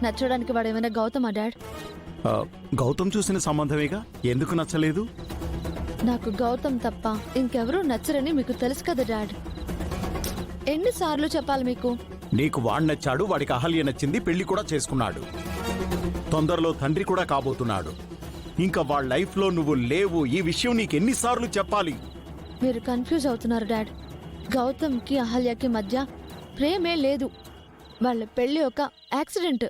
నచ్చడానికి వాడేమైనా గౌతమా dad? Gautam చూసిన సంబంధమేగా, ఎందుకు నచ్చలేదు? నాకు గౌతమ్ తప్ప ఇంకెవరూ నచ్చరని మీకు తెలుసు కదా డాడ్. ఎన్నిసార్లు చెప్పాలి మీకు? నీకు వాడు నచ్చాడు, వాడికి అహల్య నచ్చింది, పెళ్లి కూడా చేసుకున్నాడు, తొందరలో తండ్రి కూడా కాబోతున్నాడు. ఇంకా వాళ్ళ లైఫ్ లో నువ్వు లేవు. ఈ విషయం నీకు ఎన్నిసార్లు చెప్పాలి? మీరు కన్ఫ్యూజ్ అవుతున్నారు డాడ్. గౌతమ్ కి అహల్యకి మధ్య ప్రేమే లేదు. వాళ్ళ పెళ్లి ఒక యాక్సిడెంట్.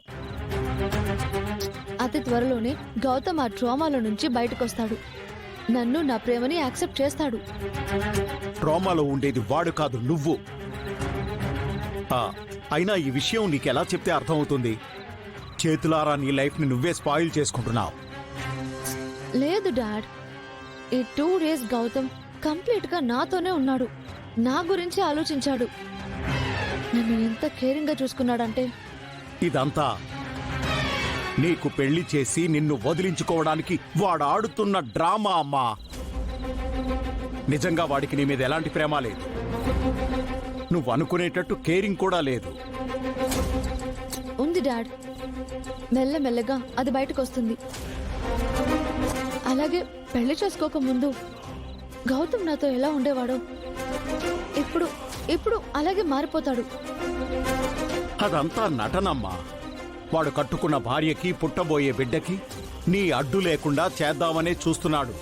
అతి త్వరలోనే గౌతమ్ ఆ ట్రామాలో నుంచి బయటకొస్తాడు. నన్ను, నా ప్రేమని యాక్సెప్ట్ చేస్తాడు. ట్రామాలో ఉండేది వాడు కాదు, నువ్వు. అయినా ఈ విషయం నీకెలా చెప్తే అర్థమవుతుంది? చేతులారా నీ లైఫ్ ని నువ్వే స్పాయిల్ చేసుకుంటున్నావు. లేదు డాడ్, ఈ 2 days గౌతమ్ కంప్లీట్ గా నాతోనే ఉన్నాడు. నా గురించి ఆలోచించాడు. నన్ను ఎంత కేరింగ్ గా చూసుకున్నాడంటే. ఇదంతా నీకు పెళ్లి చేసి నిన్ను వదిలించుకోవడానికి వాడు ఆడుతున్న డ్రామా అమ్మా. నిజంగా వాడికి నీ మీద ఎలాంటి ప్రేమ లేదు. నువ్వు అనుకునేటట్టు కేరింగ్ కూడా లేదు. ఉంది డాడ్, మెల్లమెల్లగా అది బయటకు వస్తుంది. అలాగే పెళ్లి చేసుకోక ముందు గౌతమ్ నాతో ఎలా ఉండేవాడో ఇప్పుడు అలాగే మారిపోతాడు. అదంతా నటనమ్మా. వాడు కట్టుకున్న భార్యకి, పుట్టబోయే బిడ్డకి నీ అడ్డు లేకుండా చేద్దామనే చూస్తున్నాడు.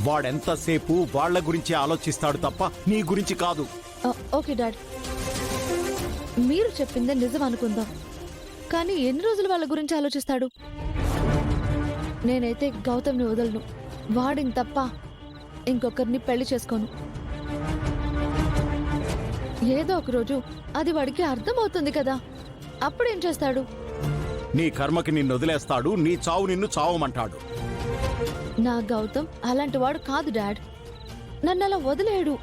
వాడెంతసేపు వాళ్ల గురించి ఆలోచిస్తాడు తప్ప నీ గురించి కాదు. ఓకే డాడ్, మీరు చెప్పిందే నిజం అనుకుందాం. కానీ ఎన్ని రోజులు వాళ్ళ గురించి ఆలోచిస్తాడు? నేనైతే గౌతమ్ని వదలను. వాడిని తప్ప ఇంకొకరిని పెళ్లి చేసుకోను. ఏదో ఒక రోజు అది వాడికి అర్థమవుతుంది కదా, అప్పుడేం చేస్తాడు? నీ కర్మకి నిన్ను వదిలేస్తాడు. నీ చావు నిన్ను చావమంటాడు. నా గౌతమ్ అలాంటి వాడు కాదు డాడ్. నన్ను అలా వదిలేడు.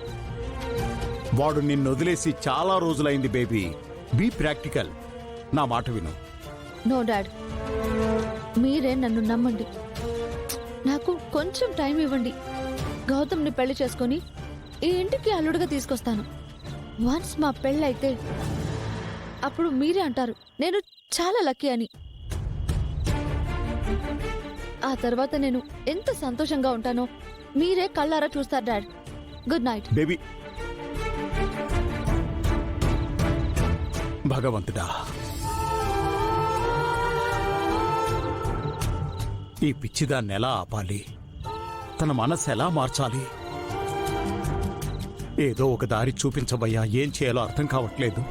వాడు నిన్ను వదిలేసి చాలా రోజులైంది బేబీ. Be practical. నా మాట విను. నో డాడ్, మీరే నన్ను నమ్మండి. నాకు కొంచెం టైం ఇవ్వండి. గౌతమ్ని పెళ్లి చేసుకుని ఈ ఇంటికి అల్లుడుగా తీసుకొస్తాను. వన్స్ మా పెళ్ళైతే అప్పుడు మీరే అంటారు నేను చాలా లక్కీ అని. ఆ తర్వాత నేను ఎంత సంతోషంగా ఉంటానో మీరే కళ్ళారా చూస్తారు డాడ్. Good night baby. భగవంతుడా, ఈ పిచ్చిదాన్ని ఎలా ఆపాలి? తన మనసు ఎలా మార్చాలి? ఏదో ఒక దారి చూపించబయ్యా. ఏం చేయాలో అర్థం కావట్లేదు.